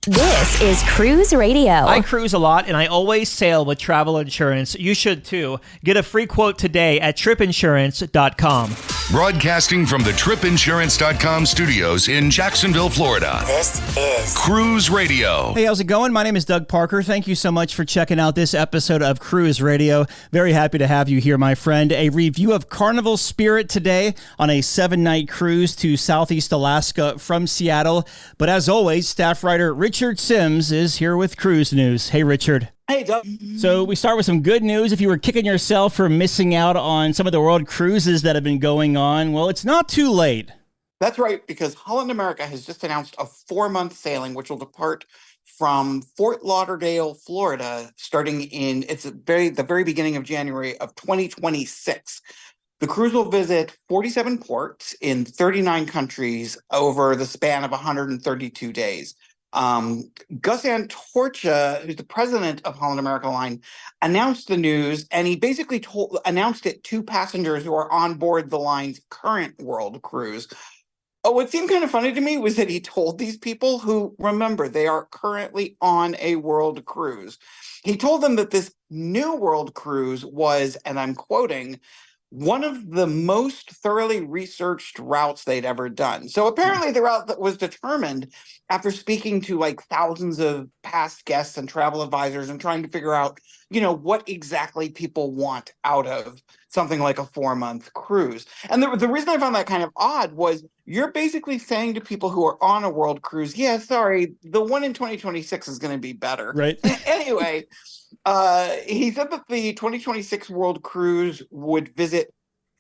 This is Cruise Radio. I cruise a lot, and I always sail with travel insurance. You should too. Get a free quote today at tripinsurance.com. Broadcasting from the tripinsurance.com studios in Jacksonville, Florida. This is Cruise Radio. Hey, how's it going? My name is Doug Parker. Thank you so much for checking out this episode of Cruise Radio. Very happy to have you here, my friend. A review of Carnival Spirit today on a 7-night cruise to Southeast Alaska from Seattle. But as always, staff writer Richard Sims is here with Cruise News. Hey, Richard. Hey, Doug. So we start with some good news. If you were kicking yourself for missing out on some of the world cruises that have been going on, well, it's not too late. That's right, because Holland America has just announced a 4-month sailing, which will depart from Fort Lauderdale, Florida, starting in the very beginning of January of 2026. The cruise will visit 47 ports in 39 countries over the span of 132 days. Gus Antorcha, who's the president of Holland America Line, announced the news, and he basically announced it to passengers who are on board the line's current world cruise. What seemed kind of funny to me was that he told these people who, remember, they are currently on a world cruise. He told them that this new world cruise was, and I'm quoting, one of the most thoroughly researched routes they'd ever done. So apparently the route that was determined after speaking to like thousands of past guests and travel advisors and trying to figure out, what exactly people want out of something like a 4-month cruise. And the reason I found that kind of odd was you're basically saying to people who are on a world cruise, yeah, sorry, the one in 2026 is going to be better. Right. Anyway, he said that the 2026 world cruise would visit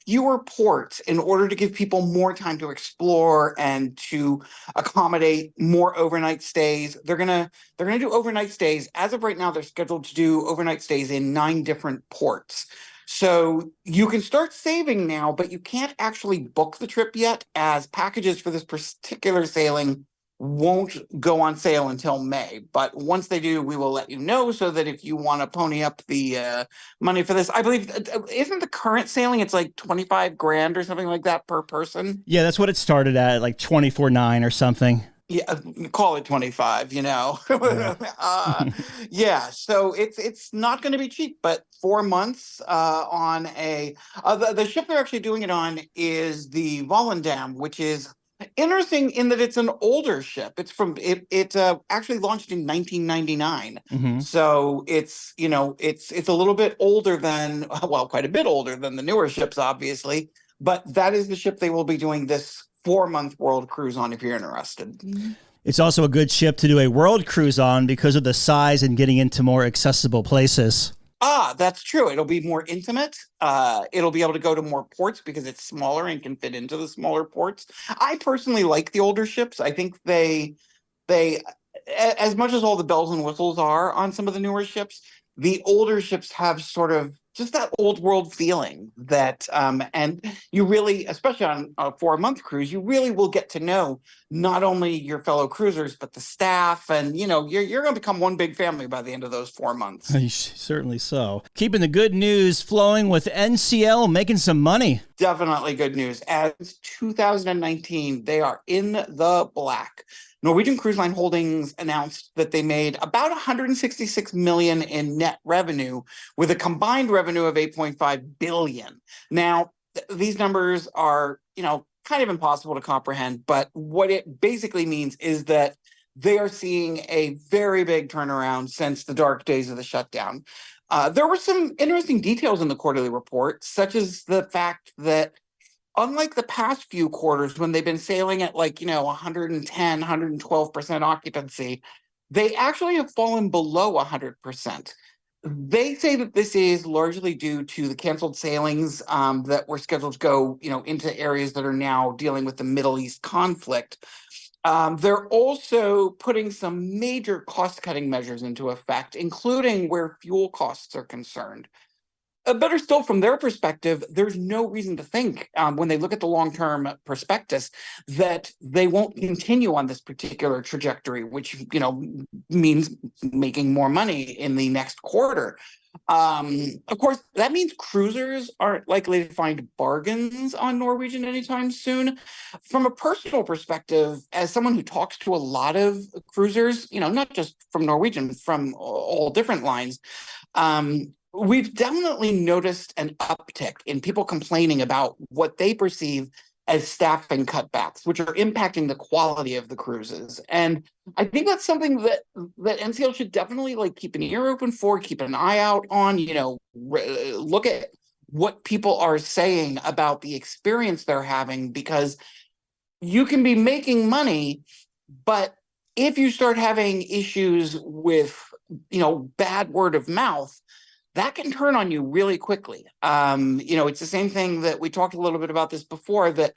fewer ports in order to give people more time to explore and to accommodate more overnight stays. They're gonna do overnight stays. As of right now, they're scheduled to do overnight stays in 9 different ports. So you can start saving now, but you can't actually book the trip yet, as packages for this particular sailing won't go on sale until May. But once they do, we will let you know, so that if you want to pony up the money for this, I believe, isn't the current sailing, it's like 25 grand or something like that per person? Yeah, that's what it started at, like 24.9 or something. Yeah, call it 25, Yeah. So it's not going to be cheap, but 4 months on the ship they're actually doing it on is the Volendam, which is interesting in that it's an older ship. It's actually launched in 1999. Mm-hmm. So it's a little bit older than, well, quite a bit older than the newer ships, obviously. But that is the ship they will be doing this 4-month world cruise on, if you're interested. It's also a good ship to do a world cruise on because of the size and getting into more accessible places. That's true. It'll be more intimate. It'll be able to go to more ports because it's smaller and can fit into the smaller ports. I personally like the older ships. I think they, as much as all the bells and whistles are on some of the newer ships, the older ships have sort of just that old world feeling that, and you really, especially on a 4-month cruise, you really will get to know not only your fellow cruisers, but the staff. And, you're going to become one big family by the end of those 4 months. Certainly so. Keeping the good news flowing with NCL, making some money. Definitely good news. As 2019, they are in the black. Norwegian Cruise Line Holdings announced that they made about $166 million in net revenue, with a combined revenue of $8.5 billion. Now, these numbers are, kind of impossible to comprehend, but what it basically means is that they are seeing a very big turnaround since the dark days of the shutdown. There were some interesting details in the quarterly report, such as the fact that unlike the past few quarters when they've been sailing at 110, 112% occupancy, they actually have fallen below 100%. They say that this is largely due to the canceled sailings that were scheduled to go, into areas that are now dealing with the Middle East conflict. They're also putting some major cost-cutting measures into effect, including where fuel costs are concerned. Better still, from their perspective, there's no reason to think when they look at the long-term prospectus that they won't continue on this particular trajectory, which means making more money in the next quarter. Of course, that means cruisers aren't likely to find bargains on Norwegian anytime soon. From a personal perspective, as someone who talks to a lot of cruisers, not just from Norwegian, from all different lines, we've definitely noticed an uptick in people complaining about what they perceive as staffing cutbacks, which are impacting the quality of the cruises. And I think that's something that NCL should definitely keep an ear open for, keep an eye out on, look at what people are saying about the experience they're having, because you can be making money, but if you start having issues with, bad word of mouth, that can turn on you really quickly. It's the same thing that we talked a little bit about this before, that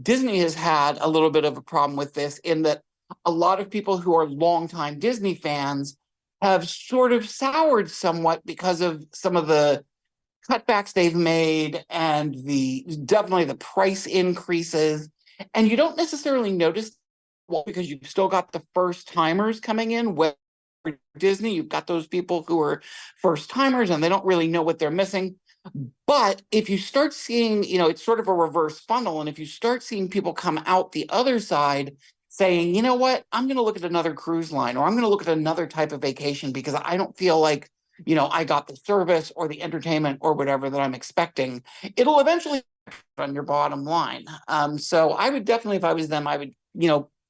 Disney has had a little bit of a problem with this, in that a lot of people who are longtime Disney fans have sort of soured somewhat because of some of the cutbacks they've made and definitely the price increases. And you don't necessarily notice, well, because you've still got the first timers coming in. Disney, you've got those people who are first timers and they don't really know what they're missing. But if you start seeing, it's sort of a reverse funnel. And if you start seeing people come out the other side saying, you know what, I'm going to look at another cruise line, or I'm going to look at another type of vacation because I don't feel like, I got the service or the entertainment or whatever that I'm expecting, it'll eventually on your bottom line. So I would definitely, if I was them, I would,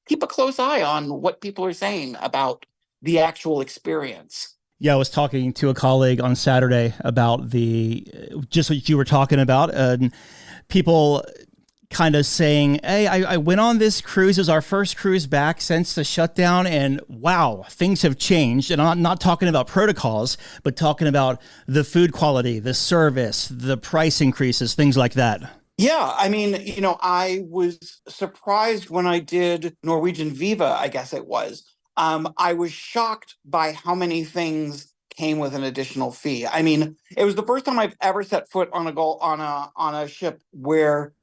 keep a close eye on what people are saying about the actual experience. Yeah, I was talking to a colleague on Saturday about just what you were talking about, and people kind of saying, hey, I went on this cruise. It was our first cruise back since the shutdown, and wow, things have changed. And I'm not talking about protocols, but talking about the food quality, the service, the price increases, things like that. Yeah, I mean, I was surprised when I did Norwegian Viva, I guess it was. I was shocked by how many things came with an additional fee. I mean, it was the first time I've ever set foot on a ship where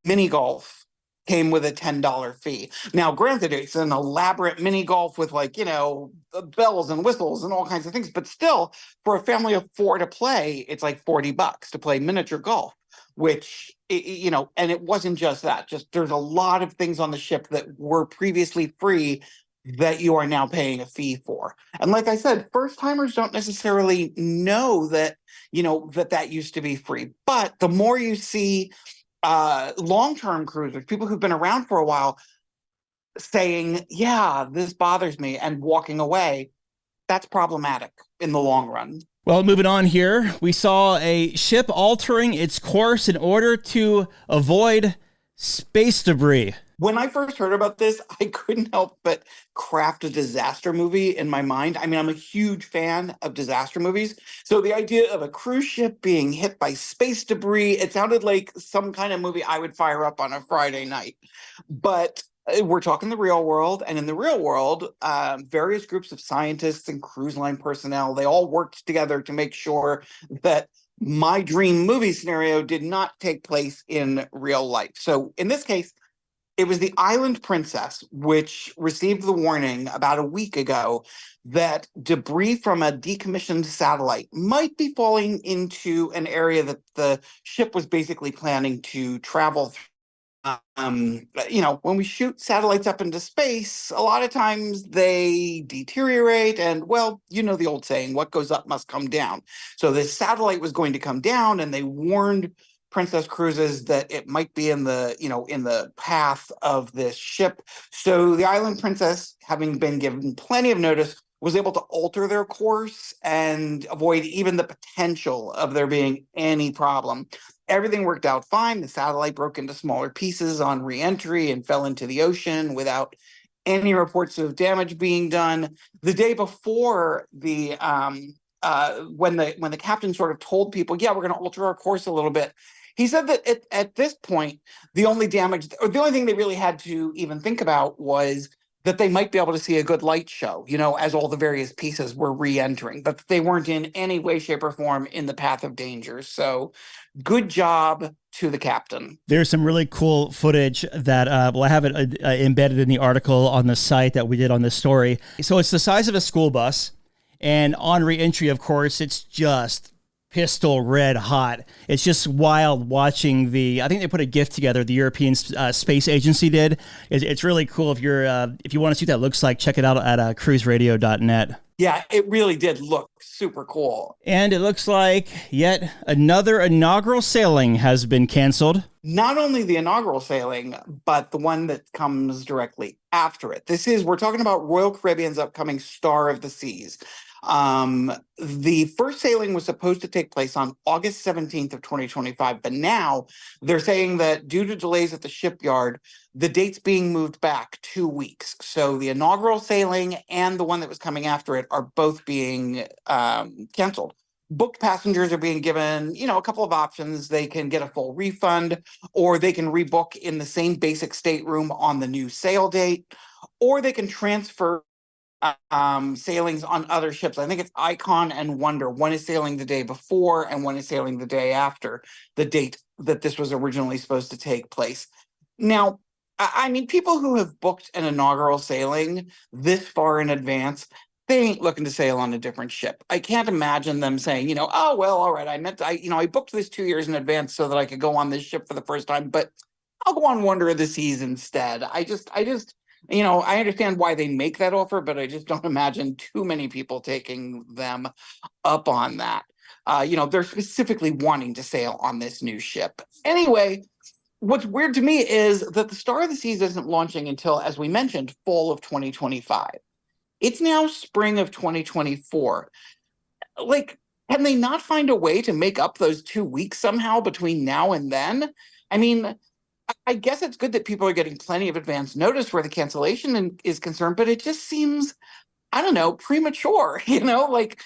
mini golf came with a $10 fee. Now, granted, it's an elaborate mini golf with bells and whistles and all kinds of things, but still, for a family of 4 to play, it's like $40 to play miniature golf, which, and it wasn't just that. Just there's a lot of things on the ship that were previously free that you are now paying a fee for. And like I said, first timers don't necessarily know that, that used to be free. But the more you see long-term cruisers, people who've been around for a while, saying, yeah, this bothers me, and walking away, that's problematic in the long run. Well, moving on here, we saw a ship altering its course in order to avoid space debris. When I first heard about this, I couldn't help but craft a disaster movie in my mind. I mean, I'm a huge fan of disaster movies. So the idea of a cruise ship being hit by space debris, it sounded like some kind of movie I would fire up on a Friday night. But we're talking the real world. And in the real world, various groups of scientists and cruise line personnel, they all worked together to make sure that my dream movie scenario did not take place in real life. So in this case, it was the Island Princess, which received the warning about a week ago that debris from a decommissioned satellite might be falling into an area that the ship was basically planning to travel through. When we shoot satellites up into space, a lot of times they deteriorate, and well, the old saying, what goes up must come down. So this satellite was going to come down, and they warned Princess Cruises that it might be in the path of this ship. So the Island Princess, having been given plenty of notice, was able to alter their course and avoid even the potential of there being any problem. Everything worked out fine. The satellite broke into smaller pieces on re-entry and fell into the ocean without any reports of damage being done. The day before, when the captain sort of told people, yeah, we're going to alter our course a little bit, he said that at this point, the only thing they really had to even think about was that they might be able to see a good light show, as all the various pieces were re-entering, but they weren't in any way, shape, or form in the path of danger. So good job to the captain. There's some really cool footage that, I have it embedded in the article on the site that we did on this story. So it's the size of a school bus, and on re-entry, of course, it's just pistol red hot. It's just wild watching I think they put a GIF together, the European Space Agency did. It's really cool. If you want to see what that looks like, check it out at cruiseradio.net. Yeah, it really did look super cool. And it looks like yet another inaugural sailing has been canceled. Not only the inaugural sailing, but the one that comes directly after it. We're talking about Royal Caribbean's upcoming Star of the Seas. The first sailing was supposed to take place on August 17th of 2025, but now they're saying that due to delays at the shipyard, the date's being moved back 2 weeks. So the inaugural sailing and the one that was coming after it are both being canceled. Booked passengers are being given, a couple of options. They can get a full refund, or they can rebook in the same basic stateroom on the new sail date, or they can transfer sailings on other ships. I think it's Icon and Wonder. One is sailing the day before and one is sailing the day after the date that this was originally supposed to take place. Now, I mean, people who have booked an inaugural sailing this far in advance, they ain't looking to sail on a different ship. I can't imagine them saying, oh, well, all right, I booked this 2 years in advance so that I could go on this ship for the first time, but I'll go on Wonder of the Seas instead. I understand why they make that offer, but I just don't imagine too many people taking them up on that. They're specifically wanting to sail on this new ship. Anyway, what's weird to me is that the Star of the Seas isn't launching until, as we mentioned, fall of 2025. It's now spring of 2024. Can they not find a way to make up those 2 weeks somehow between now and then? I mean, I guess it's good that people are getting plenty of advance notice where the cancellation is concerned, but it just seems, I don't know, premature, like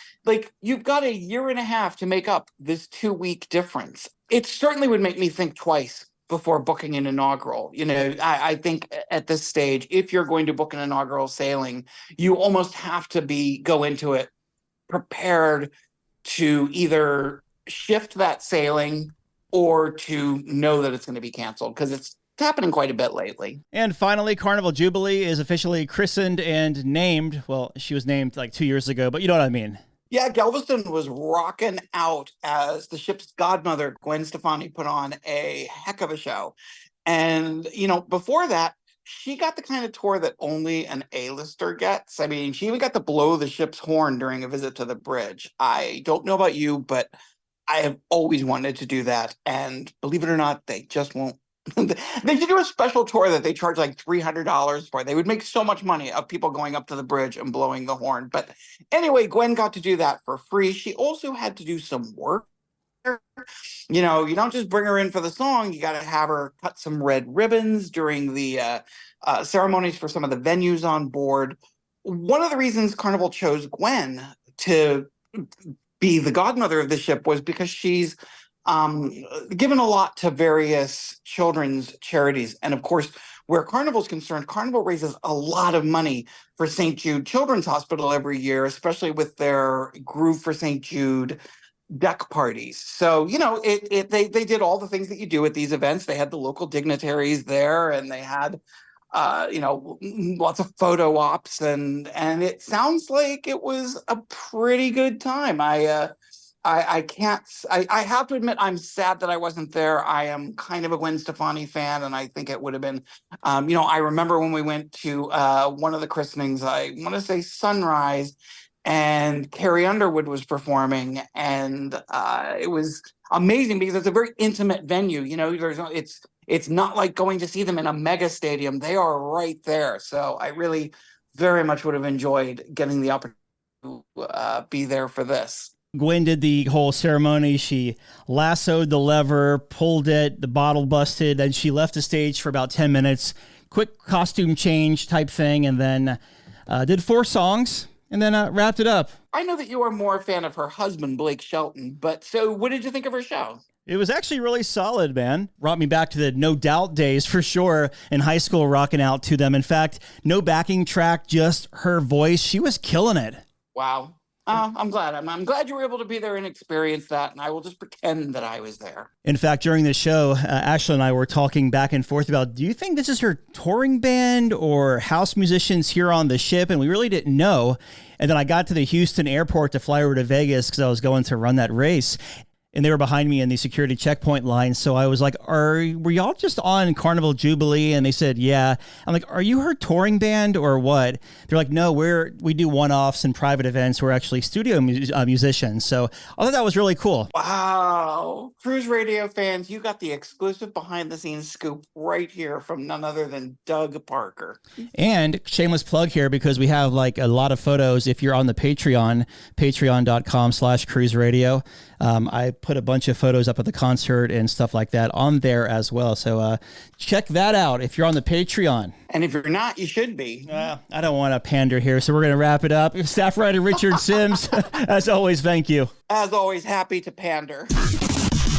you've got a year and a half to make up this 2 week difference. It certainly would make me think twice before booking an inaugural. I think at this stage, if you're going to book an inaugural sailing, you almost have to go into it prepared to either shift that sailing or to know that it's going to be canceled, because it's happening quite a bit lately. And finally, Carnival Jubilee is officially christened and named. Well, she was named like 2 years ago, but you know what I mean. Yeah, Galveston was rocking out as the ship's godmother. Gwen Stefani put on a heck of a show. And, before that, she got the kind of tour that only an A-lister gets. I mean, she even got to blow the ship's horn during a visit to the bridge. I don't know about you, but I have always wanted to do that. And believe it or not, they just won't. They should do a special tour that they charge like $300 for. They would make so much money of people going up to the bridge and blowing the horn. But anyway, Gwen got to do that for free. She also had to do some work. You don't just bring her in for the song. You got to have her cut some red ribbons during the ceremonies for some of the venues on board. One of the reasons Carnival chose Gwen to be the godmother of the ship was because she's given a lot to various children's charities. And of course, where Carnival's concerned, Carnival raises a lot of money for St. Jude Children's Hospital every year, especially with their Groove for St. Jude deck parties. So, they did all the things that you do at these events. They had the local dignitaries there, and they had lots of photo ops, and it sounds like it was a pretty good time. I have to admit, I'm sad that I wasn't there. I am kind of a Gwen Stefani fan, and I think it would have been, I remember when we went to one of the christenings, I want to say Sunrise, and Carrie Underwood was performing, and it was amazing because it's a very intimate venue. It's not like going to see them in a mega stadium. They are right there. So I really very much would have enjoyed getting the opportunity to be there for this. Gwen did the whole ceremony. She lassoed the lever, pulled it, the bottle busted, then she left the stage for about 10 minutes, quick costume change type thing, and then did 4 songs, and then wrapped it up. I know that you are more a fan of her husband, Blake Shelton, but so what did you think of her show? It was actually really solid, man. Brought me back to the No Doubt days for sure in high school, rocking out to them. In fact, no backing track, just her voice. She was killing it. Wow. I'm glad. I'm glad you were able to be there and experience that, and I will just pretend that I was there. In fact, during the show, Ashley and I were talking back and forth about, do you think this is her touring band or house musicians here on the ship? And we really didn't know. And then I got to the Houston airport to fly over to Vegas because I was going to run that race. And they were behind me in the security checkpoint line. So I was like, were y'all just on Carnival Jubilee? And they said, yeah. I'm like, are you her touring band or what? They're like, no, we do one-offs and private events. We're actually studio musicians. So I thought that was really cool. Wow. Cruise Radio fans, you got the exclusive behind-the-scenes scoop right here from none other than Doug Parker. And shameless plug here, because we have like a lot of photos. If you're on the Patreon, patreon.com/cruise radio. I put a bunch of photos up at the concert and stuff like that on there as well. So check that out if you're on the Patreon. And if you're not, you should be. I don't want to pander here, so we're going to wrap it up. Staff writer Richard Sims, as always, thank you. As always, happy to pander.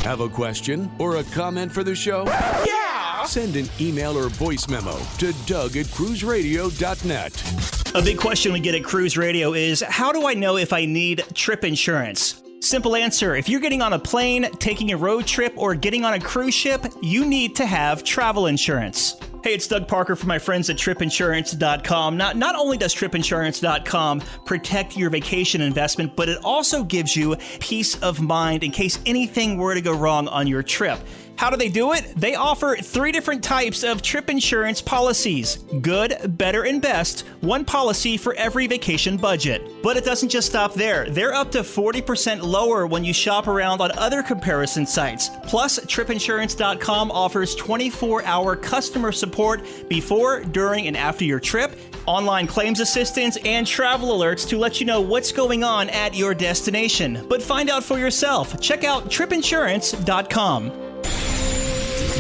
Have a question or a comment for the show? Yeah! Send an email or voice memo to doug@cruiseradio.net. A big question we get at Cruise Radio is, how do I know if I need trip insurance? Simple answer. If you're getting on a plane, taking a road trip, or getting on a cruise ship, you need to have travel insurance. Hey, it's Doug Parker from my friends at tripinsurance.com. Not only does tripinsurance.com protect your vacation investment, but it also gives you peace of mind in case anything were to go wrong on your trip. How do they do it? They offer 3 different types of trip insurance policies. Good, better, and best. One policy for every vacation budget. But it doesn't just stop there. They're up to 40% lower when you shop around on other comparison sites. Plus, tripinsurance.com offers 24-hour customer support before, during, and after your trip, online claims assistance, and travel alerts to let you know what's going on at your destination. But find out for yourself. Check out tripinsurance.com.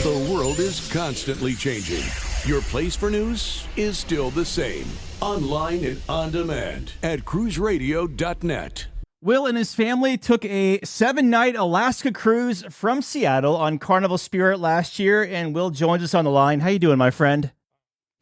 The world is constantly changing. Your place for news is still the same. Online and on demand at cruiseradio.net. Will and his family took a 7-night Alaska cruise from Seattle on Carnival Spirit last year, and Will joins us on the line. How you doing, my friend?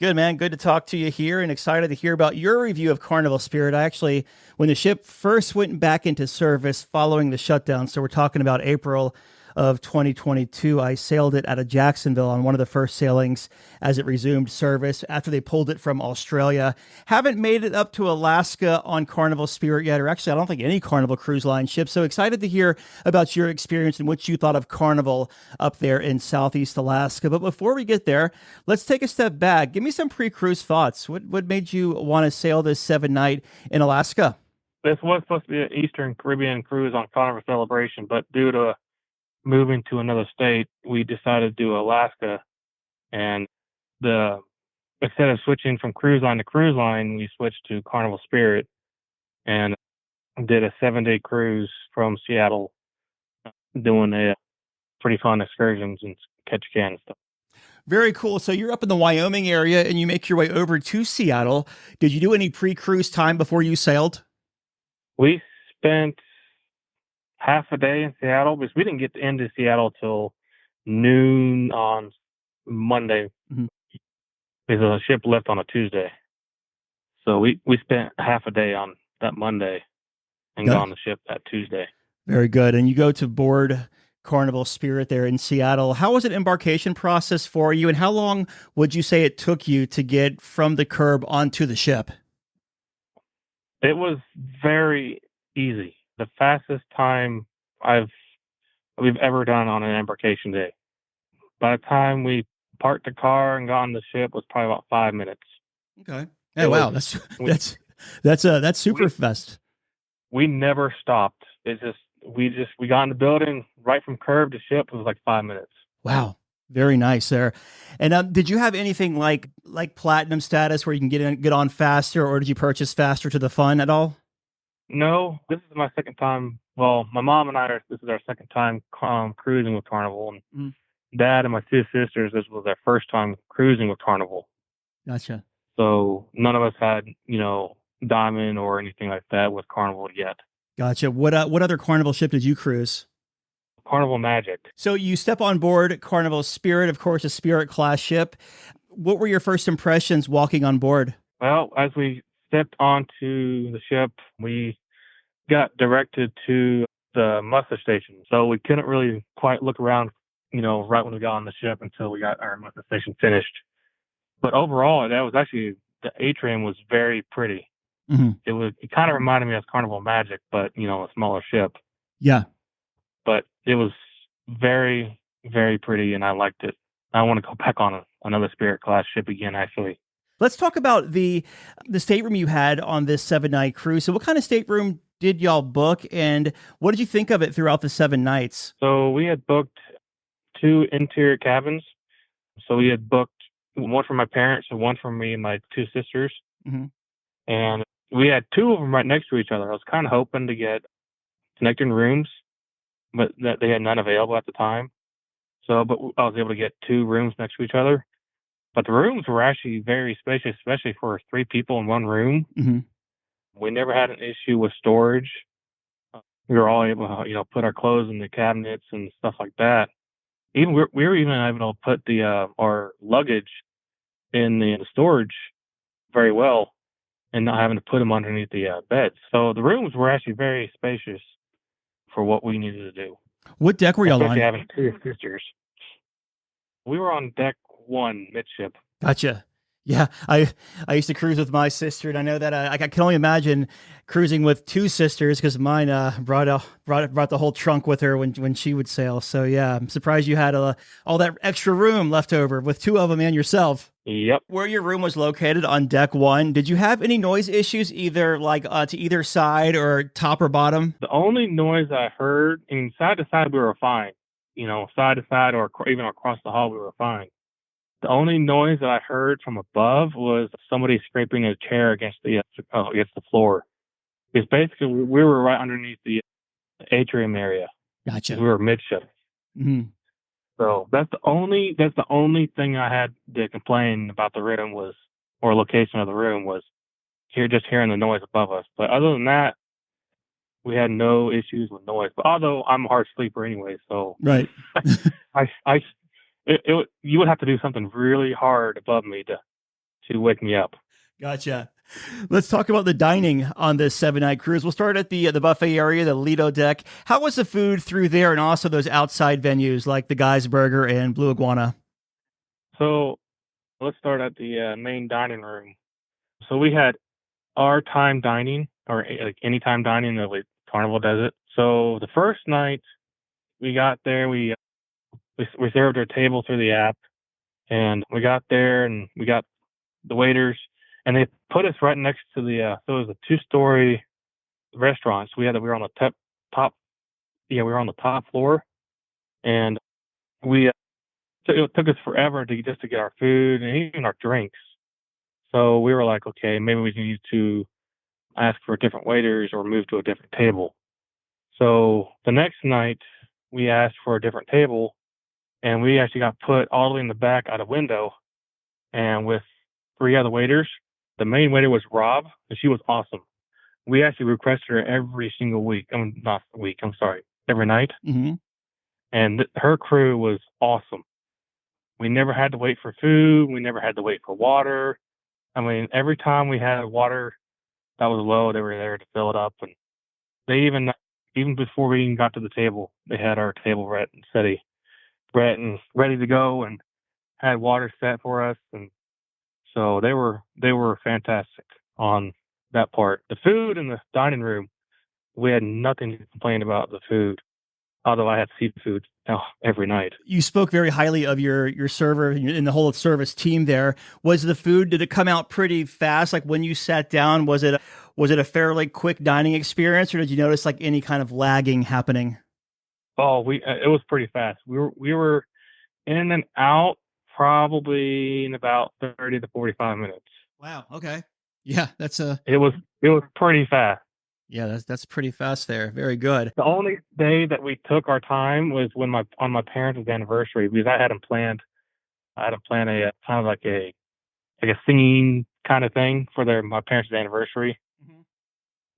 Good, man. Good to talk to you here, and excited to hear about your review of Carnival Spirit. I actually, when the ship first went back into service following the shutdown, so we're talking about April of 2022, I sailed it out of Jacksonville on one of the first sailings as it resumed service after they pulled it from Australia. Haven't made it up to Alaska on Carnival Spirit yet, or actually I don't think any Carnival Cruise Line ship. So excited to hear about your experience and what you thought of Carnival up there in Southeast Alaska. But before we get there, let's take a step back. Give me some pre-cruise thoughts. What made you want to sail this 7-night in Alaska? This was supposed to be an Eastern Caribbean cruise on Carnival Celebration, but due to moving to another state, we decided to do Alaska. And instead of switching from cruise line to cruise line, we switched to Carnival Spirit and did a 7-day cruise from Seattle, doing a pretty fun excursions and Ketchikan and stuff. Very cool. So you're up in the Wyoming area and you make your way over to Seattle. Did you do any pre-cruise time before you sailed? We spent half a day in Seattle, because we didn't get into Seattle till noon on Monday, because the ship left on a Tuesday. So we spent half a day on that Monday and got on the ship that Tuesday. Very good. And you go to board Carnival Spirit there in Seattle. How was an embarkation process for you, and how long would you say it took you to get from the curb onto the ship? It was very easy. The fastest time we've ever done on an embarkation day. By the time we parked the car and got on the ship was probably about 5 minutes. Okay. Hey, wow, that's super fast. We never stopped. It's just we got in the building right from curb to ship. It was like 5 minutes. Wow. Very nice there. And did you have anything like platinum status where you can get on faster, or did you purchase faster to the fun at all? No, this is my second time. Well, my mom and this is our second time cruising with Carnival. And Dad and my 2 sisters, this was their first time cruising with Carnival. Gotcha. So none of us had, Diamond or anything like that with Carnival yet. Gotcha. What other Carnival ship did you cruise? Carnival Magic. So you step on board Carnival Spirit, of course, a Spirit class ship. What were your first impressions walking on board? Well, as we stepped onto the ship, we got directed to the muster station. So we couldn't really quite look around, right when we got on the ship until we got our muster station finished. But overall, that was actually, the atrium was very pretty. Mm-hmm. It kind of reminded me of Carnival Magic, but, a smaller ship. Yeah. But it was very, very pretty, and I liked it. I want to go back on another Spirit class ship again, actually. Let's talk about the stateroom you had on this 7-night cruise. So what kind of stateroom did y'all book, and what did you think of it throughout the 7 nights? So we had booked 2 interior cabins. So we had booked one for my parents and one for me and my 2 sisters. Mm-hmm. And we had 2 of them right next to each other. I was kind of hoping to get connecting rooms, but that they had none available at the time. But I was able to get 2 rooms next to each other. But the rooms were actually very spacious, especially for 3 people in one room. Mm-hmm. We never had an issue with storage. We were all able to, put our clothes in the cabinets and stuff like that. We were even able to put our luggage in the storage very well, and not having to put them underneath the beds. So the rooms were actually very spacious for what we needed to do. What deck were y'all on? Especially having 2 sisters. We were on deck 1, midship. Gotcha. Yeah, I used to cruise with my sister, and I know that I can only imagine cruising with 2 sisters, because mine brought the whole trunk with her when she would sail. So yeah, I'm surprised you had all that extra room left over with 2 of them and yourself. Yep. Where your room was located on deck 1, did you have any noise issues, either to either side or top or bottom? The only noise I heard, and side to side we were fine. Side to side or even across the hall we were fine. The only noise that I heard from above was somebody scraping a chair against the floor. Because basically we were right underneath the atrium area. Gotcha. We were midship. Mm-hmm. So that's the only thing I had to complain about the room or location of the room was hearing the noise above us. But other than that, we had no issues with noise. But although I'm a hard sleeper anyway, so right. You would have to do something really hard above me to wake me up. Gotcha. Let's talk about the dining on this 7-night cruise. We'll start at the buffet area, the Lido deck. How was the food through there, and also those outside venues like the Guy's Burger and Blue Iguana? So let's start at the main dining room. So we had our time dining, or like anytime dining that Carnival does it. So the first night we got there, we reserved our table through the app, and we got there and we got the waiters, and they put us right next to so it was a 2-story restaurant. So we were on the top, we were on the top floor, and it took us forever to get our food and even our drinks. So we were like, okay, maybe we need to ask for different waiters or move to a different table. So the next night we asked for a different table, and we actually got put all the way in the back out a window, and with 3 other waiters. The main waiter was Rob, and she was awesome. We actually requested her every single week. Every night. Mm-hmm. And her crew was awesome. We never had to wait for food. We never had to wait for water. I mean, every time we had water that was low, they were there to fill it up. And they even before we even got to the table, they had our table ready to go, and had water set for us. And so they were fantastic on that part. The food in the dining room, we had nothing to complain about the food, although I had seafood every night. You spoke very highly of your server and the whole service team there. Did it come out pretty fast? Like when you sat down, was it a fairly quick dining experience, or did you notice like any kind of lagging happening? Oh, it was pretty fast. We were in and out probably in about 30 to 45 minutes. Wow. Okay. Yeah, it was pretty fast. Yeah, that's pretty fast there. Very good. The only day that we took our time was on my parents' anniversary, because I had them planned. I had them plan a kind of like a singing kind of thing for my parents' anniversary. Mm-hmm.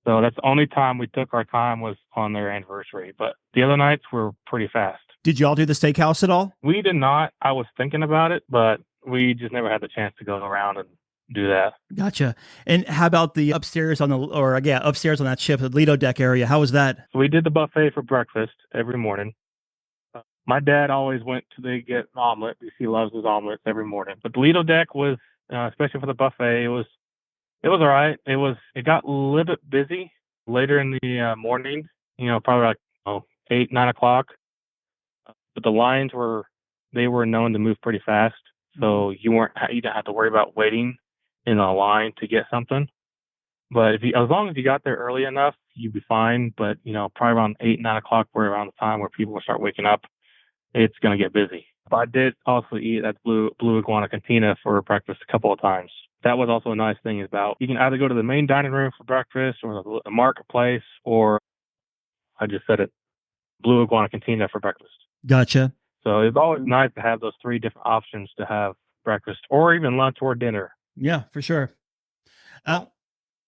So that's the only time we took our time was on their anniversary. But the other nights were pretty fast. Did y'all do the steakhouse at all? We did not. I was thinking about it, but we just never had the chance to go around and do that. Gotcha. And how about the upstairs upstairs on that ship, the Lido deck area? How was that? So we did the buffet for breakfast every morning. My dad always went to get an omelet because he loves his omelets every morning. But the Lido deck was, especially for the buffet, it was all right. It got a little bit busy later in the morning. Probably like 8, 9 o'clock. But the lines were known to move pretty fast, so you didn't have to worry about waiting in a line to get something. But as long as you got there early enough, you'd be fine. But probably around 8, 9 o'clock, we're around the time where people will start waking up. It's gonna get busy. But I did also eat at Blue Iguana Cantina for breakfast a couple of times. That was also a nice thing about you can either go to the main dining room for breakfast or the marketplace, or I just said it, Blue Iguana Cantina for breakfast. Gotcha. So it's always nice to have those 3 different options to have breakfast or even lunch or dinner. Yeah, for sure.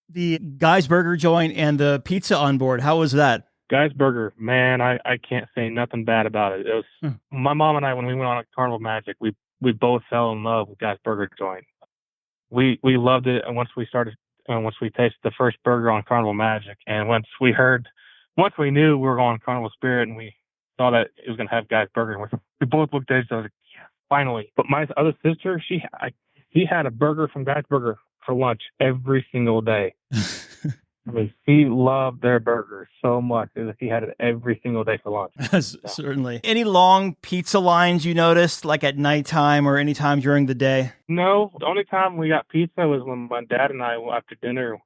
The Guy's Burger joint and the pizza on board, how was that? Guy's Burger, man, I can't say nothing bad about it. It was my mom and I, when we went on a Carnival Magic, we both fell in love with Guy's Burger joint. We loved it, and once we tasted the first burger on Carnival Magic, and once we knew we were going on Carnival Spirit, and we saw that it was going to have Guy's Burger, and we both looked at each other like, yeah, finally. But my other sister, she had a burger from Guy's Burger for lunch every single day. I mean, he loved their burgers so much that he had it every single day for lunch. Certainly. Any long pizza lines you noticed, like at nighttime or any time during the day? No, the only time we got pizza was when my dad and I, after dinner,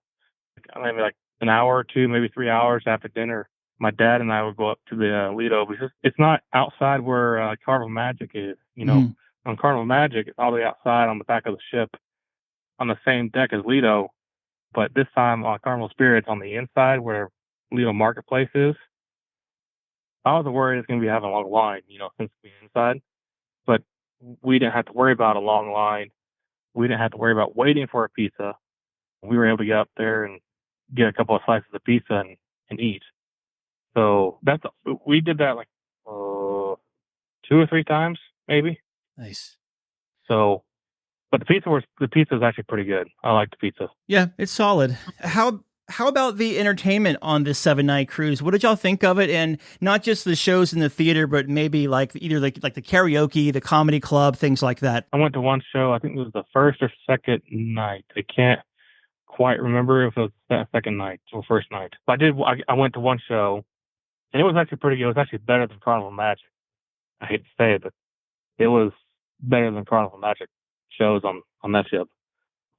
maybe like an hour or 2, maybe 3 hours after dinner, my dad and I would go up to the Lido because it's not outside where Carnival Magic is. On Carnival Magic, it's all the way outside on the back of the ship on the same deck as Lido. But this time on Carnival Spirit, it's on the inside where Lido Marketplace is. I wasn't worried it's going to be having a long line, since we're inside. But we didn't have to worry about a long line. We didn't have to worry about waiting for a pizza. We were able to get up there and get a couple of slices of pizza and eat. So we did that like 2 or 3 times, maybe. Nice. So, but the pizza is actually pretty good. I like the pizza. Yeah, it's solid. How about the entertainment on this 7-night cruise? What did y'all think of it? And not just the shows in the theater, but maybe like either like the karaoke, the comedy club, things like that. I went to one show. I think it was the first or second night. I can't quite remember if it was that second night or first night. But I went to one show, and it was actually pretty good. It was actually better than Carnival Magic. I hate to say it, but it was better than Carnival Magic shows on that ship.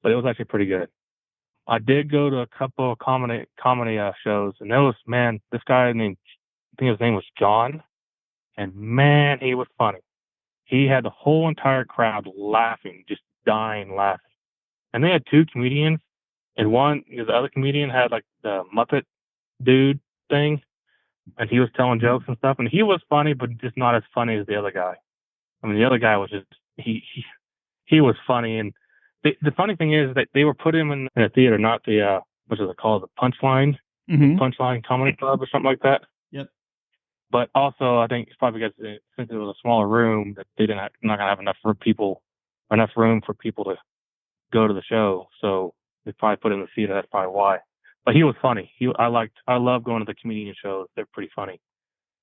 But it was actually pretty good. I did go to a couple of comedy shows, and this guy named, I think his name was John, and man, he was funny. He had the whole entire crowd laughing, just dying laughing. And they had 2 comedians, and the other comedian had like the Muppet dude thing, and he was telling jokes and stuff, and he was funny, but just not as funny as the other guy. I mean, the other guy was just, he was funny, and the funny thing is that they were put him in a theater, not the, what is it called, the Punchline? Mm-hmm. Punchline Comedy Club or something like that. Yep. But also, I think it's probably because since it was a smaller room, that they not going to have enough room for people to go to the show. So they probably put him in the theater. That's probably why. But he was funny. I love going to the comedian shows. They're pretty funny.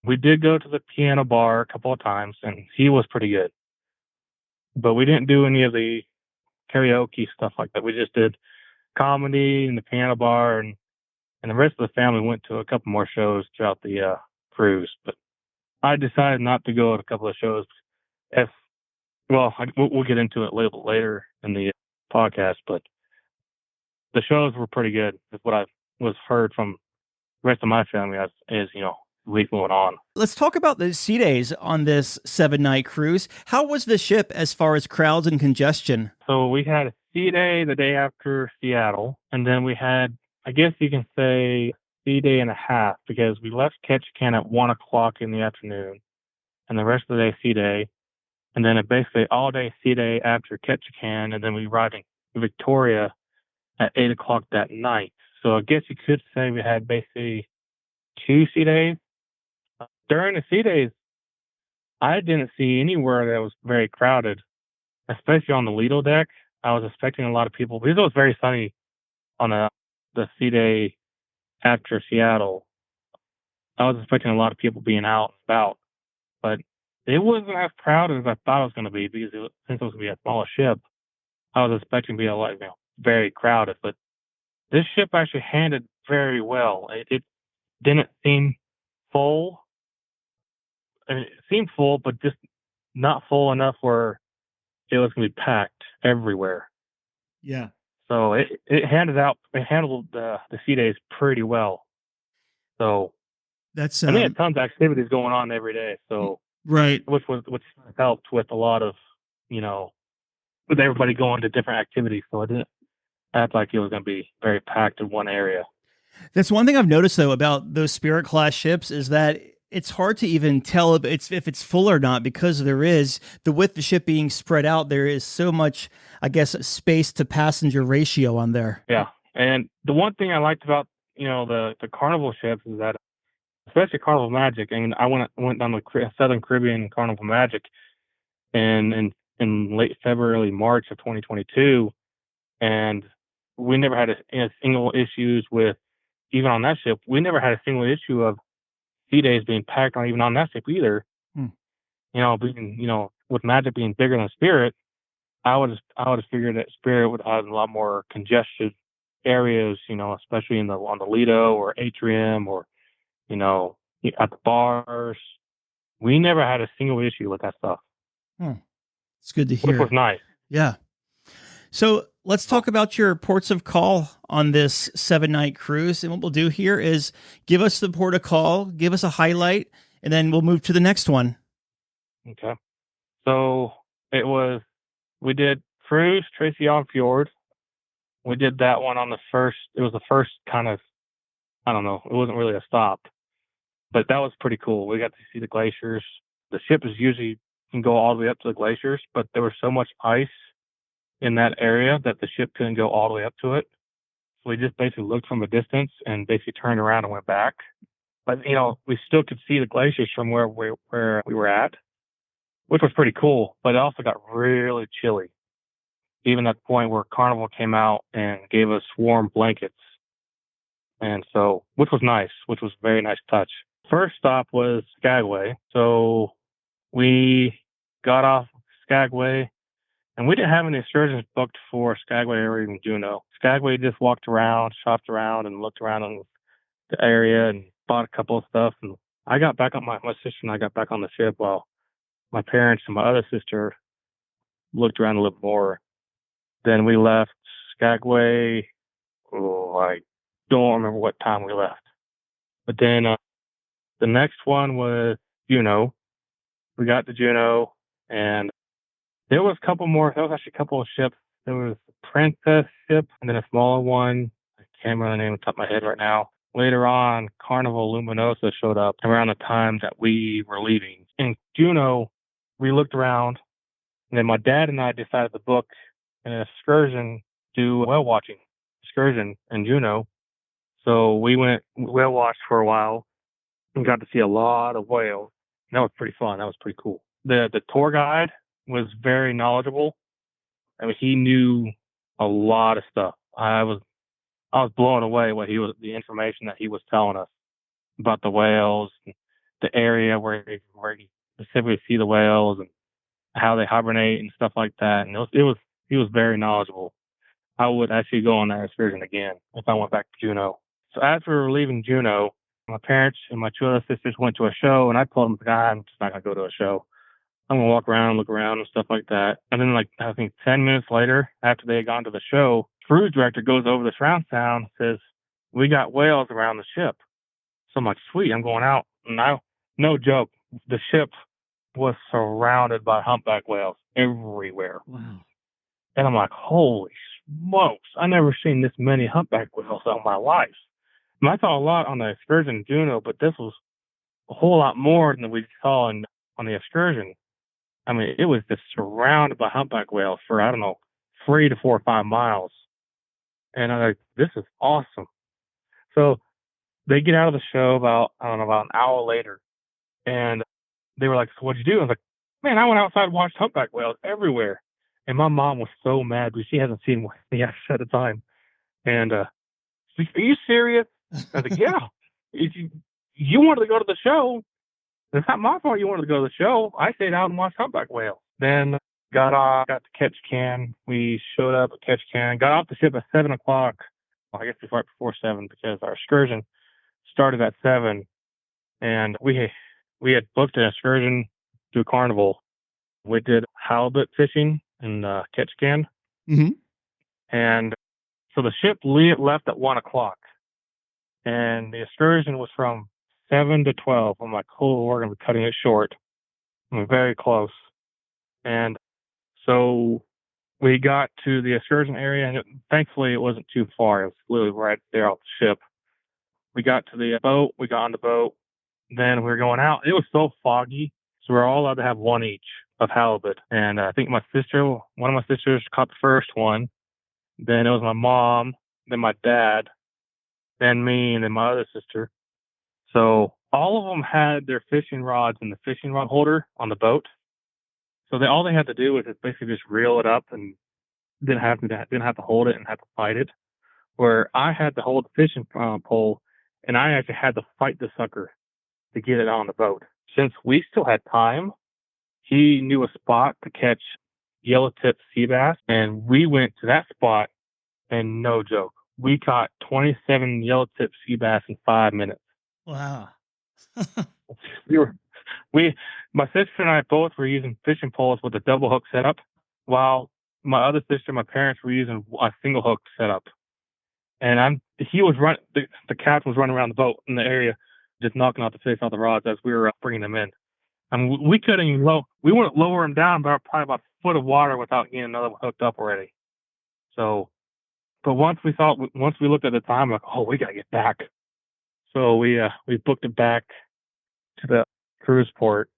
We did go to the piano bar a couple of times, and he was pretty good. But we didn't do any of the karaoke stuff like that. We just did comedy and the piano bar, and the rest of the family went to a couple more shows throughout the cruise. But I decided not to go to a couple of shows. We'll get into it a little bit later in the podcast, but the shows were pretty good. Is what I was heard from the rest of my family as week moving on. Let's talk about the sea days on this 7-night cruise. How was the ship as far as crowds and congestion? So we had a sea day the day after Seattle, and then we had, I guess you can say, sea day and a half, because we left Ketchikan at 1 o'clock in the afternoon, and the rest of the day sea day, and then basically all day sea day after Ketchikan, and then we arrived in Victoria at 8 o'clock that night. So I guess you could say we had basically 2 sea days. During the sea days, I didn't see anywhere that was very crowded, especially on the Lido deck. I was expecting a lot of people because it was very sunny on the sea day after Seattle. I was expecting a lot of people being out and about, but it wasn't as crowded as I thought it was going to be because since it was going to be a smaller ship, I was expecting to be very crowded. But this ship actually handled very well. It didn't seem full. I mean, it seemed full, but just not full enough where it was going to be packed everywhere. Yeah. So it handled the sea days pretty well. So That's and they had tons of activities going on every day. So right. which helped with a lot of, with everybody going to different activities. So it didn't act like it was going to be very packed in one area. That's one thing I've noticed though about those Spirit class ships is that it's hard to even tell if it's full or not because with the ship being spread out, there is so much, I guess, space to passenger ratio on there. Yeah. And the one thing I liked about, the Carnival ships is that, especially Carnival Magic, I mean, I went down the Southern Caribbean Carnival Magic in late February, early March of 2022, and we never had a single issues with, even on that ship, we never had a single issue of sea days being packed on even on that ship either. With Magic being bigger than Spirit, I would have figured that Spirit would have a lot more congested areas, especially on the Lido or atrium or, at the bars. We never had a single issue with that stuff. It's good to hear. Which was nice. Yeah. So let's talk about your ports of call on this 7-night cruise. And what we'll do here is give us the port of call, give us a highlight, and then we'll move to the next one. Okay. So we did cruise Tracy Island Fjord. We did that one it was the first kind of, I don't know, it wasn't really a stop, but that was pretty cool. We got to see the glaciers. The ship can go all the way up to the glaciers, but there was so much ice in that area that the ship couldn't go all the way up to it. So we just basically looked from a distance and basically turned around and went back. But, we still could see the glaciers from where we were at, which was pretty cool. But it also got really chilly, even at the point where Carnival came out and gave us warm blankets. And so, which was nice, which was a very nice touch. First stop was Skagway. So we got off Skagway, and we didn't have any excursions booked for Skagway or even Juneau. Skagway just walked around, shopped around, and looked around in the area and bought a couple of stuff. And I got back on my sister and I got back on the ship while my parents and my other sister looked around a little more. Then we left Skagway. I don't remember what time we left. But then the next one was Juneau. We got to Juneau, and there was a couple more. There was actually a couple of ships. There was a Princess ship and then a smaller one. I can't remember the name on the top of my head right now. Later on, Carnival Luminosa showed up around the time that we were leaving. In Juneau, we looked around, and then my dad and I decided to book an excursion to a whale watching excursion in Juneau. So we went whale watched for a while and got to see a lot of whales. And that was pretty fun. That was pretty cool. The tour guide was very knowledgeable. I mean, he knew a lot of stuff. I was blown away the information that he was telling us about the whales, the area where you specifically see the whales and how they hibernate and stuff like that. And he was very knowledgeable. I would actually go on that excursion again if I went back to Juneau. So after we were leaving Juneau, my parents and my two other sisters went to a show, and I told them, I'm just not going to go to a show. I'm going to walk around, look around and stuff like that. And then I think 10 minutes later, after they had gone to the show, cruise director goes over the surround sound and says, "We got whales around the ship." So I'm like, sweet, I'm going out. And no joke, the ship was surrounded by humpback whales everywhere. Wow. And I'm like, holy smokes, I never seen this many humpback whales in my life. And I saw a lot on the excursion in Juneau, but this was a whole lot more than we saw on the excursion. I mean, it was just surrounded by humpback whales for, 3 to 4 or 5 miles. And I'm like, this is awesome. So they get out of the show about an hour later, and they were like, "So what'd you do?" I was like, "Man, I went outside and watched humpback whales everywhere." And my mom was so mad because she hasn't seen one yet at a time. And she's like, "Are you serious?" I was like, "Yeah. If you wanted to go to the show, it's not my fault you wanted to go to the show. I stayed out and watched humpback whales." Then got to Ketchikan. We showed up at Ketchikan, got off the ship at 7 o'clock. Well, I guess right before 7 because our excursion started at 7, and we had booked an excursion to Carnival. We did halibut fishing in Ketchikan, Mm-hmm. and so the ship left at 1 o'clock, and the excursion was from 7 to 12. I'm like, "Oh, we're gonna be cutting it short." We're very close, and so we got to the excursion area, and thankfully it wasn't too far. It was literally right there off the ship. We got to the boat. We got on the boat. Then we were going out. It was so foggy, so we were all allowed to have one each of halibut. And I think one of my sisters caught the first one. Then it was my mom, then my dad, then me, and then my other sister. So all of them had their fishing rods in the fishing rod holder on the boat. So all they had to do was basically just reel it up and didn't have to hold it and have to fight it. Where I had to hold the fishing pole, and I actually had to fight the sucker to get it on the boat. Since we still had time, he knew a spot to catch yellow-tip sea bass, and we went to that spot, and no joke, we caught 27 yellow-tip sea bass in 5 minutes. Wow. My sister and I both were using fishing poles with a double hook setup, while my other sister and my parents were using a single hook setup. And the captain was running around the boat in the area, just knocking out the fish off the rods as we were bringing them in. And we couldn't even we wouldn't lower them down probably about a foot of water without getting another one hooked up already. So, but once we looked at the time, like, oh, we got to get back. So we booked it back to the cruise port,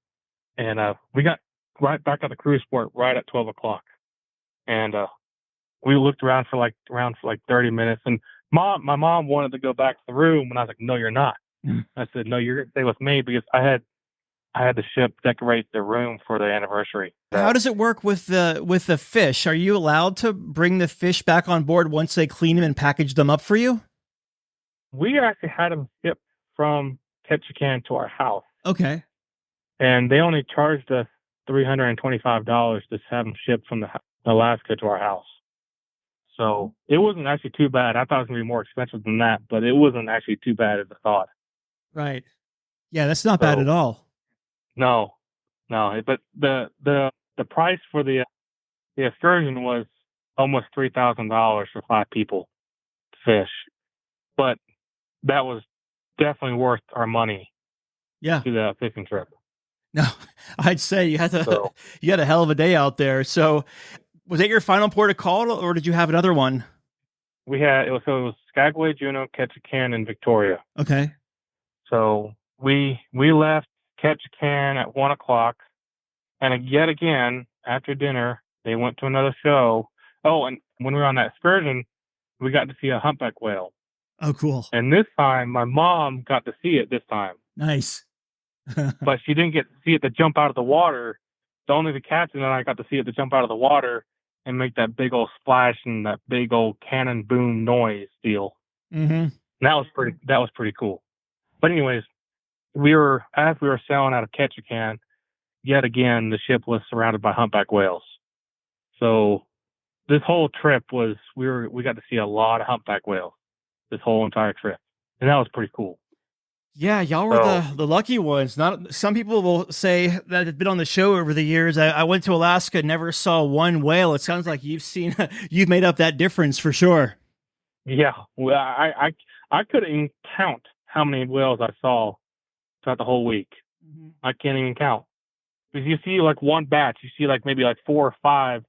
and we got right back at the cruise port right at 12 o'clock. And we looked around for like 30 minutes, and my mom wanted to go back to the room, and I was like, "No, you're not." I said, "No, you're gonna stay with me," because I had the ship decorate the room for the anniversary. How does it work with the fish? Are you allowed to bring the fish back on board once they clean them and package them up for you? We actually had them shipped from Ketchikan to our house. Okay. And they only charged us $325 to have them shipped from Alaska to our house. So it wasn't actually too bad. I thought it was going to be more expensive than that, but it wasn't actually too bad as I thought. Right. Yeah, that's not bad at all. No. But the price for the excursion was almost $3,000 for 5 people to fish. But that was definitely worth our money. Yeah. To the fishing trip. No, I'd say you had a hell of a day out there. So was that your final port of call, or did you have another one? It was Skagway, Juneau, Ketchikan, and Victoria. Okay. So we left Ketchikan at 1 o'clock, and yet again after dinner they went to another show. Oh, and when we were on that excursion, we got to see a humpback whale. Oh, cool. And this time my mom got to see it this time. Nice. But she didn't get to see it to jump out of the water. So only the captain and I got to see it to jump out of the water and make that big old splash and that big old cannon boom noise deal. Mm-hmm. And that was pretty cool. But anyways, as we were sailing out of Ketchikan, yet again the ship was surrounded by humpback whales. So this whole trip we got to see a lot of humpback whales this whole entire trip, and that was pretty cool. Yeah, y'all were the lucky ones. Not some people will say that have been on the show over the years. I went to Alaska, never saw one whale. It sounds like you've made up that difference for sure. Yeah, well, I couldn't even count how many whales I saw throughout the whole week. Mm-hmm. I can't even count, because you see like one batch, you see like maybe like 4 or 5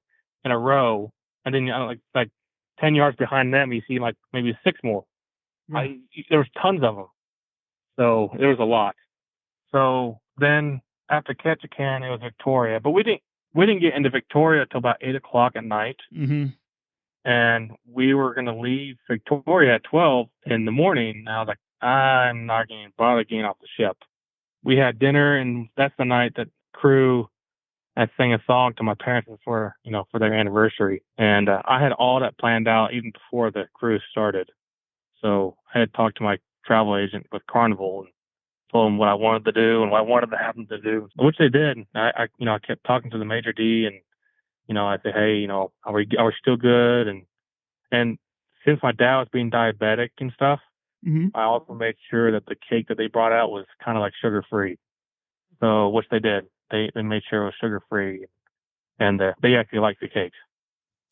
in a row, and then like 10 yards behind them, you see like maybe 6 more. Yeah. There was tons of them. So there was a lot. So then after Ketchikan, it was Victoria, but we didn't get into Victoria till about 8 o'clock at night. Mm-hmm. and we were going to leave Victoria at 12 in the morning. And I was like, I'm not going to bother getting off the ship. We had dinner, and that's the night that crew had sang a song to my parents for their anniversary. And I had all that planned out even before the cruise started. So I had talked to my travel agent with Carnival and told them what I wanted to do and what I wanted to have them to do, which they did. I kept talking to the maitre d', and I said, hey, are we still good? And since my dad was being diabetic and stuff, I also made sure that the cake that they brought out was kind of like sugar free. So which they did. They made sure it was sugar free, and they actually liked the cakes.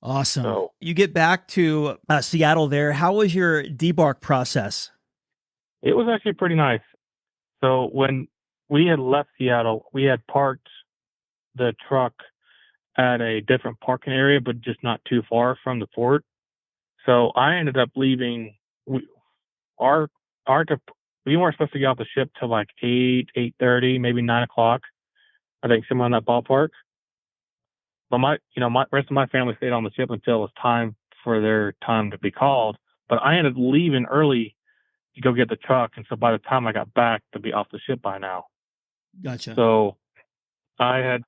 Awesome. So you get back to Seattle there. How was your debark process? it was actually pretty nice. So when we had left Seattle, we had parked the truck at a different parking area, but just not too far from the port. So I ended up leaving. We weren't supposed to get off the ship till like 8:30, maybe 9 o'clock. I think somewhere in that ballpark. But my rest of my family stayed on the ship until it was time for their time to be called. But I ended up leaving early to go get the truck, and so by the time I got back, to be off the ship by now. Gotcha. So I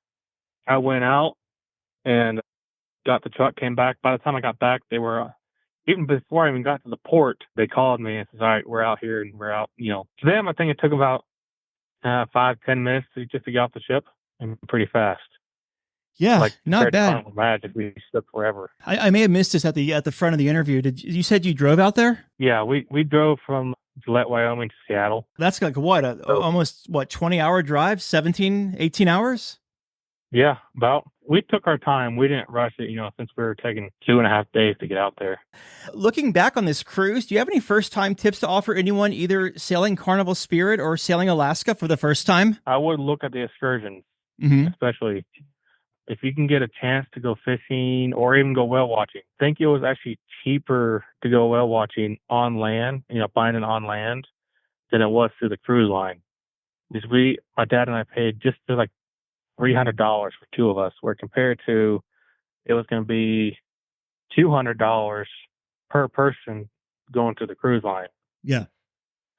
went out and got the truck, came back. By the time I got back, they were, even before I even got to the port, they called me and said, all right, we're out here and we're out. To them, I think it took about 5-10 minutes just to get off the ship, and pretty fast. Yeah, not bad. Magic, we took forever. I may have missed this at the front of the interview. You said you drove out there? Yeah, we drove from Gillette, Wyoming to Seattle. That's like almost 20-hour drive, 17, 18 hours? Yeah, about. We took our time. We didn't rush it, since we were taking 2.5 days to get out there. Looking back on this cruise, do you have any first-time tips to offer anyone either sailing Carnival Spirit or sailing Alaska for the first time? I would look at the excursions, especially if you can get a chance to go fishing or even go whale watching. I think it was actually cheaper to go whale watching on land, buying it on land, than it was through the cruise line. Because my dad and I paid just like $300 for two of us, where compared to it was going to be $200 per person going to the cruise line. Yeah.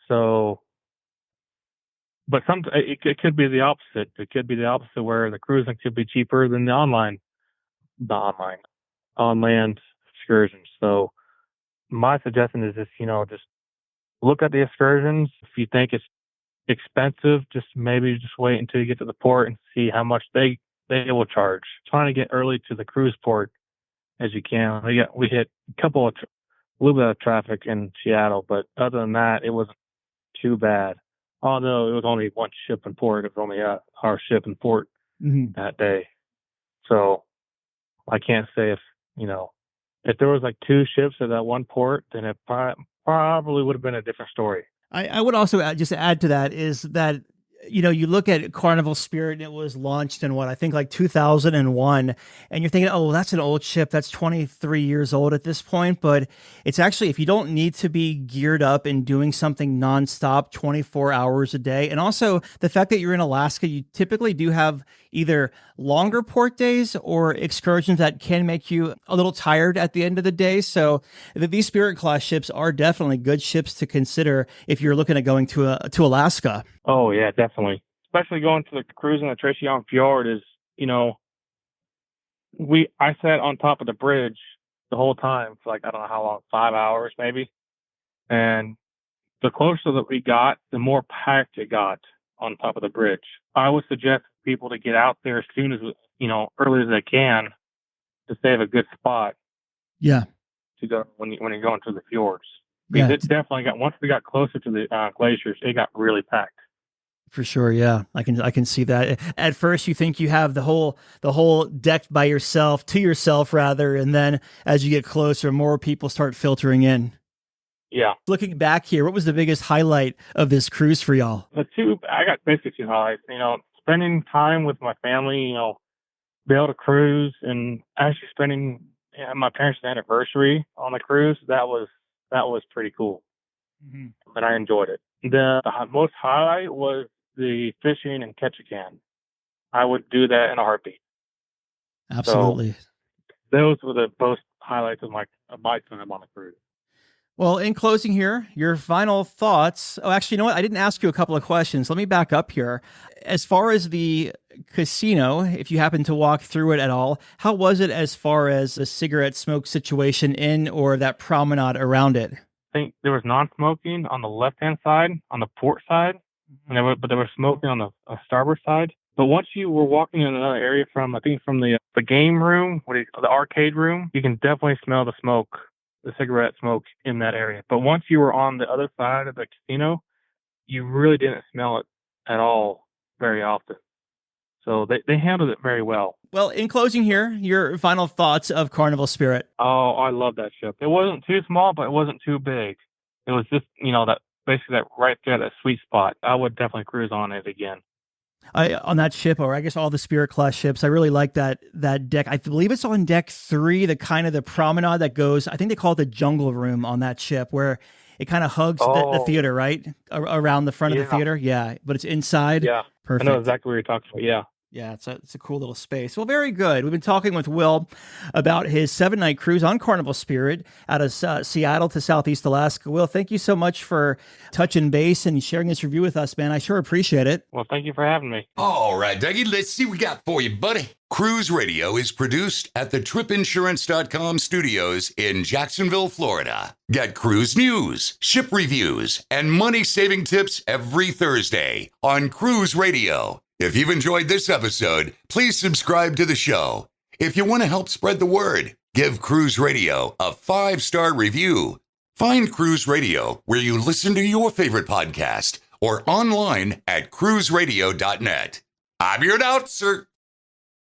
So, but it could be the opposite. It could be the opposite, where the cruising could be cheaper than the on land excursions. So my suggestion is just look at the excursions. If you think it's expensive, just wait until you get to the port and see how much they will charge. Trying to get early to the cruise port as you can. We hit a little bit of traffic in Seattle, but other than that, it wasn't too bad. Although it was only one ship in port, it was only our ship in port that day. So I can't say if there was like two ships at that one port, then it probably would have been a different story. I would also just add to that is that, you look at Carnival Spirit and it was launched in I think like 2001, and you're thinking, oh, that's an old ship. That's 23 years old at this point. But it's actually, if you don't need to be geared up and doing something nonstop 24 hours a day. And also the fact that you're in Alaska, you typically do have either longer port days or excursions that can make you a little tired at the end of the day. So these Spirit class ships are definitely good ships to consider if you're looking at going to Alaska. Oh yeah, definitely. Especially going to the cruise in the Tracy Young Fjord is, I sat on top of the bridge the whole time for like, I don't know how long, 5 hours maybe. And the closer that we got, the more packed it got on top of the bridge. I would suggest people to get out there as soon as, early as they can, to save a good spot. Yeah. To go when you're going to the fjords. Because it definitely once we got closer to the glaciers, it got really packed. For sure, yeah, I can see that. At first, you think you have the whole deck by yourself, to yourself rather, and then as you get closer, more people start filtering in. Yeah. Looking back here, what was the biggest highlight of this cruise for y'all? I got basically two highlights. Spending time with my family. Be able to cruise, and actually spending my parents' anniversary on the cruise. That was pretty cool, and I enjoyed it. The most highlight was the fishing in Ketchikan. I would do that in a heartbeat. Absolutely. So those were the highlights of my bikes when I'm on a cruise. Well, in closing here, your final thoughts. Oh, actually, you know what? I didn't ask you a couple of questions. Let me back up here. As far as the casino, if you happen to walk through it at all, how was it as far as the cigarette smoke situation in or that promenade around it? I think there was non-smoking on the left-hand side, on the port side, but there was smoking on the starboard side. But once you were walking in another area from the game room, the arcade room, you can definitely smell the smoke, the cigarette smoke in that area. But once you were on the other side of the casino, you really didn't smell it at all very often. So they handled it very well. Well, in closing here, your final thoughts of Carnival Spirit. Oh, I love that ship. It wasn't too small, but it wasn't too big. It was just, that right there, that sweet spot. I would definitely cruise on it again. On that ship, or I guess all the Spirit class ships, I really like that deck. I believe it's on deck 3, the promenade that goes, I think they call it the jungle room on that ship, where it kind of hugs the theater, right? Around the front of the theater. Yeah, but it's inside. Yeah, perfect. I know exactly what you're talking about. Yeah. Yeah, it's a cool little space. Well, very good. We've been talking with Will about his 7-night cruise on Carnival Spirit out of Seattle to Southeast Alaska. Will, thank you so much for touching base and sharing this review with us, man. I sure appreciate it. Well, thank you for having me. All right, Dougie, let's see what we got for you, buddy. Cruise Radio is produced at the tripinsurance.com studios in Jacksonville, Florida. Get cruise news, ship reviews, and money-saving tips every Thursday on Cruise Radio. If you've enjoyed this episode, please subscribe to the show. If you want to help spread the word, give Cruise Radio a 5-star review. Find Cruise Radio where you listen to your favorite podcast or online at cruiseradio.net. I'm your announcer,